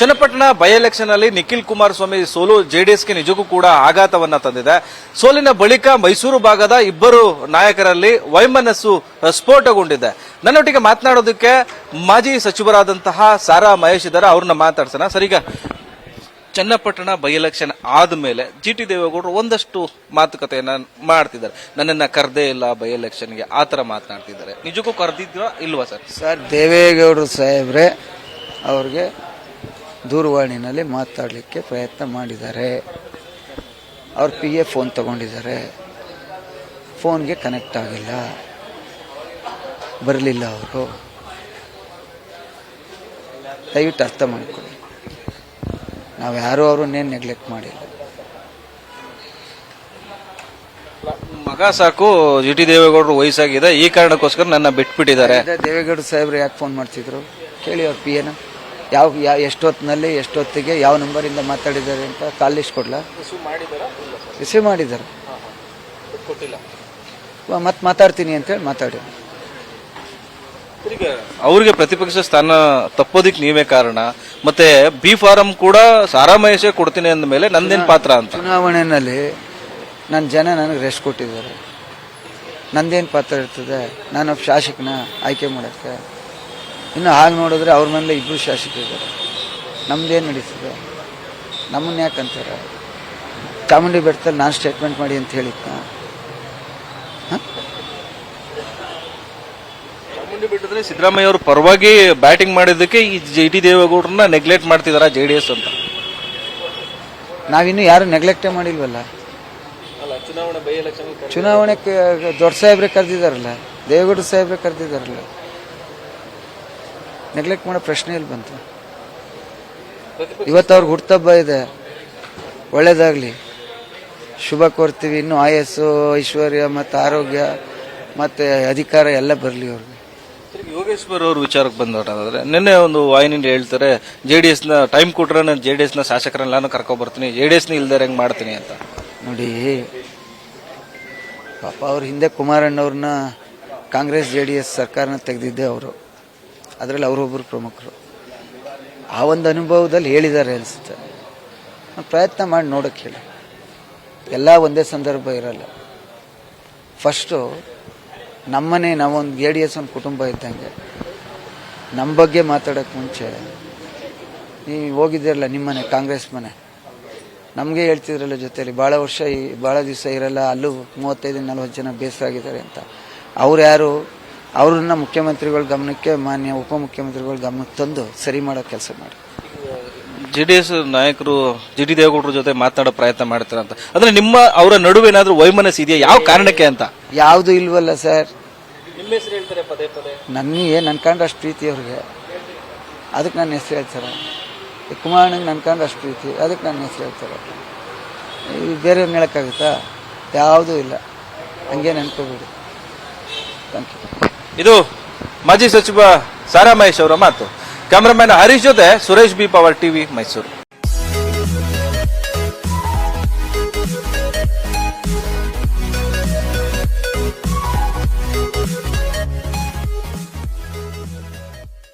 Channapatna by election ಅಲ್ಲಿ ನಿಖಿಲ್ ಕುಮಾರಸ್ವಾಮಿ ಸೋಲು ಜೆಡಿಎಸ್ಗೆ ನಿಜಕ್ಕೂ ಕೂಡ ಆಘಾತವನ್ನ ತಂದಿದೆ. ಸೋಲಿನ ಬಳಿಕ ಮೈಸೂರು ಭಾಗದ ಇಬ್ಬರು ನಾಯಕರಲ್ಲಿ ವೈಮನಸ್ಸು ಸ್ಫೋಟಗೊಂಡಿದೆ. ನನ್ನೊಟ್ಟಿಗೆ ಮಾತನಾಡೋದಕ್ಕೆ ಮಾಜಿ ಸಚಿವರಾದಂತಹ ಸಾರಾ ಮಹೇಶ್ ಇದ್ದಾರೆ, ಅವ್ರನ್ನ ಮಾತಾಡ್ಸೋಣ. ಸರ್, ಈಗ ಚನ್ನಪಟ್ಟಣ ಬೈ ಎಲೆಕ್ಷನ್ ಆದ್ಮೇಲೆ ಜಿಟಿ ದೇವೇಗೌಡರು ಒಂದಷ್ಟು ಮಾತುಕತೆಯನ್ನ ಮಾಡ್ತಿದ್ದಾರೆ. ನನ್ನನ್ನ ಕರೆದೇ ಇಲ್ಲ ಬೈ ಎಲೆಕ್ಷನ್ಗೆ, ಆತರ ಮಾತನಾಡ್ತಿದ್ದಾರೆ. ನಿಜಕ್ಕೂ ಕರೆದಿದ್ರಾ ಇಲ್ವಾ ಸರ್? ಸರ್, ದೇವೇಗೌಡರು ಸಾಹೇಬ್ರೆ ಅವ್ರಿಗೆ ದೂರವಾಣಿನಲ್ಲಿ ಮಾತಾಡಲಿಕ್ಕೆ ಪ್ರಯತ್ನ ಮಾಡಿದ್ದಾರೆ. ಅವ್ರ PA ಫೋನ್ ತಗೊಂಡಿದ್ದಾರೆ, ಫೋನ್ಗೆ ಕನೆಕ್ಟ್ ಆಗಿಲ್ಲ, ಬರಲಿಲ್ಲ ಅವರು. ದಯವಿಟ್ಟು ಅರ್ಥ ಮಾಡಿಕೊಳ್ಳಿ, ನಾವು ಯಾರೂ ಅವ್ರನ್ನೇನು ನೆಗ್ಲೆಕ್ಟ್ ಮಾಡಿಲ್ಲ. ಮಗ ಸಾಕು, ಜಿಟಿ ದೇವೇಗೌಡರು ವಯಸ್ಸಾಗಿದೆ, ಈ ಕಾರಣಕ್ಕೋಸ್ಕರ ನನ್ನ ಬಿಟ್ಬಿಟ್ಟಿದ್ದಾರೆ. ದೇವೇಗೌಡ ಸಾಹೇಬ್ರು ಯಾಕೆ ಫೋನ್ ಮಾಡ್ತಿದ್ರು ಕೇಳಿ. ಅವ್ರ PAನ ಎಷ್ಟೊತ್ತಿನಲ್ಲಿ ಎಷ್ಟೊತ್ತಿಗೆ ಯಾವ ನಂಬರಿಂದ ಮಾತಾಡಿದ್ದಾರೆ ಅಂತ ಕಾಲ್ ಲಿಸ್ಟ್ ಕೊಡ್ಲಾ? ರಿಸೀವ್ ಮಾಡಿದ್ದಾರೆ, ಮತ್ತೆ ಮಾತಾಡ್ತೀನಿ ಅಂತೇಳಿ ಮಾತಾಡಿ. ಅವ್ರಿಗೆ ಪ್ರತಿಪಕ್ಷ ಸ್ಥಾನ ತಪ್ಪೋದಿಕ್ ನೀವೇ ಕಾರಣ. ಮತ್ತೆ ಬಿ ಫಾರಂ ಕೂಡ ಸಾರಾ ಮಹೇಶೇ ಕೊಡ್ತೀನಿ ಅಂದ ಮೇಲೆ ನಂದೇನ್ ಪಾತ್ರ ಅಂತ. ಚುನಾವಣೆಯಲ್ಲಿ ನನ್ನ ಜನ ನನಗೆ ರೆಸ್ಟ್ ಕೊಟ್ಟಿದ್ದಾರೆ, ನಂದೇನು ಪಾತ್ರ ಇರ್ತದೆ? ನಾನು ಶಾಸಕನ ಆಯ್ಕೆ ಮಾಡೋಕ್ಕೆ. ಇನ್ನು ಹಾಗೆ ನೋಡಿದ್ರೆ ಅವ್ರ ಮೇಲೆ ಇಬ್ಬರು ಶಾಸಕರಿದ್ದಾರೆ, ನಮ್ದೇನು ನಡೀತದೆ? ನಮ್ಮನ್ನ ಯಾಕಂತಾರೆ? ಚಾಮುಂಡಿ ಬೆಟ್ಟದಲ್ಲಿ ನಾನು ಸ್ಟೇಟ್ಮೆಂಟ್ ಮಾಡಿ ಅಂತ ಹೇಳಿದ್ನ? ಚಾಮುಂಡಿ ಬೆಟ್ಟದಲ್ಲಿ ಸಿದ್ದರಾಮಯ್ಯ ಅವರು ಪರವಾಗಿ ಬ್ಯಾಟಿಂಗ್ ಮಾಡಿದ್ದಕ್ಕೆ ಈ ಜಿಟಿ ದೇವೇಗೌಡರನ್ನ ನೆಗ್ಲೆಕ್ಟ್ ಮಾಡ್ತಿದಾರ JDS ಅಂತ. ನಾವಿನ್ನೂ ಯಾರು ನೆಗ್ಲೆಕ್ಟೇ ಮಾಡಿಲ್ವಲ್ಲ. ಚುನಾವಣೆ ದೊಡ್ಡ ಸಾಹೇಬ್ರೆ ಕರೆದಿದ್ದಾರಲ್ಲ, ದೇವೇಗೌಡ ಸಾಹೇಬ್ರೆ ಕರೆದಿದ್ದಾರಲ್ಲ, ನೆಗ್ಲೆಕ್ಟ್ ಮಾಡೋ ಪ್ರಶ್ನೆ ಇಲ್ಲಿ ಬಂತು. ಇವತ್ತು ಅವ್ರಿಗೆ ಹುಟ್ಟುಹಬ್ಬ ಇದೆ, ಒಳ್ಳೇದಾಗ್ಲಿ, ಶುಭ ಕೋರ್ತೀವಿ. ಇನ್ನು ಆಯಸ್ಸು, ಐಶ್ವರ್ಯ ಮತ್ತು ಆರೋಗ್ಯ ಮತ್ತು ಅಧಿಕಾರ ಎಲ್ಲ ಬರಲಿ ಅವ್ರಿಗೆ. ಯೋಗೇಶ್ವರ್ ಅವ್ರ ವಿಚಾರಕ್ಕೆ ಬಂದವರಾದ್ರೆ ನಿನ್ನೆ ಒಂದು ವಾಹಿನಿಂದ ಹೇಳ್ತಾರೆ, JDS ನ ಟೈಮ್ ಕೊಟ್ರೆ ನಾನು JDS ನ ಶಾಸಕರೆಲ್ಲಾನು ಕರ್ಕೊಂಡ್ ಬರ್ತೀನಿ, JDS ನ ಇಲ್ದೇ ಹೆಂಗ್ ಮಾಡ್ತೀನಿ ಅಂತ. ನೋಡಿ ಪಾಪ ಅವ್ರ ಹಿಂದೆ ಕುಮಾರಣ್ಣವ್ರನ್ನ ಕಾಂಗ್ರೆಸ್ JDS ಸರ್ಕಾರನ ತೆಗೆದಿದ್ದೆ ಅವರು, ಅದರಲ್ಲಿ ಅವರೊಬ್ಬರು ಪ್ರಮುಖರು. ಆ ಒಂದು ಅನುಭವದಲ್ಲಿ ಹೇಳಿದ್ದಾರೆ ಅನಿಸುತ್ತೆ. ಪ್ರಯತ್ನ ಮಾಡಿ ನೋಡೋಕ್ಕೆ ಹೇಳಿ. ಎಲ್ಲ ಒಂದೇ ಸಂದರ್ಭ ಇರಲ್ಲ. ಫಸ್ಟು ನಮ್ಮನೆ, ನಾವೊಂದು JDS ಒಂದು ಕುಟುಂಬ ಇದ್ದಂಗೆ. ನಮ್ಮ ಬಗ್ಗೆ ಮಾತಾಡೋಕ್ಕೆ ಮುಂಚೆ ನೀವು ಹೋಗಿದ್ದೀರಲ್ಲ ನಿಮ್ಮನೆ, ಕಾಂಗ್ರೆಸ್ ಮನೆ, ನಮಗೆ ಹೇಳ್ತಿದ್ರಲ್ಲ ಜೊತೆಯಲ್ಲಿ ಭಾಳ ದಿವಸ ಇರಲ್ಲ, ಅಲ್ಲೂ 35-40 ಜನ ಬೇಸರ ಆಗಿದ್ದಾರೆ ಅಂತ. ಅವ್ರು ಯಾರು? ಅವ್ರನ್ನ ಮುಖ್ಯಮಂತ್ರಿಗಳ ಗಮನಕ್ಕೆ, ಮಾನ್ಯ ಉಪಮುಖ್ಯಮಂತ್ರಿಗಳ ಗಮನಕ್ಕೆ ತಂದು ಸರಿ ಮಾಡೋ ಕೆಲಸ ಮಾಡಿ. JDS ನಾಯಕರು ಜಿಟಿ ದೇವೇಗೌಡರ ಜೊತೆ ಮಾತನಾಡೋ ಪ್ರಯತ್ನ ಮಾಡ್ತಾರೆ ಅಂತ. ಅಂದ್ರೆ ನಿಮ್ಮ ಅವರ ನಡುವೆ ಏನಾದ್ರೂ ವೈಮನಸ್ಸು ಇದೆಯಾ? ಯಾವ ಕಾರಣಕ್ಕೆ ಅಂತ? ಯಾವುದು ಇಲ್ವಲ್ಲ ಸರ್. ನಿಮ್ಮ ಹೆಸರು ಹೇಳ್ತಾರೆ ಪದೇ ಪದೇ. ನನಗೆ ನನ್ನ ಕಂಡು ಅಷ್ಟು ಪ್ರೀತಿ ಅವ್ರಿಗೆ, ಅದಕ್ಕೆ ನನ್ನ ಹೆಸರು ಹೇಳ್ತಾರೆ. ಕುಮಾರಣ್ಣಗೆ ನನ್ನ ಕಂಡು ಅಷ್ಟು ಪ್ರೀತಿ, ಅದಕ್ಕೆ ನನ್ನ ಹೆಸರು ಹೇಳ್ತಾರೆ. ಬೇರೆಯವ್ರನ್ನ ಹೇಳೋಕ್ಕಾಗುತ್ತಾ? ಯಾವುದೂ ಇಲ್ಲ, ಹಂಗೆ ನೆನ್ಕೋಬೇಡಿ. Thank you. ಇದು ಮಾಜಿ ಸಚಿವ ಸಾರಾ ಮಹೇಶ್ ಅವರ ಮಾತು. ಕ್ಯಾಮರಾಮನ್ ಹರೀಶ್ ಜೊತೆ Suresh B, power TV, Mysuru.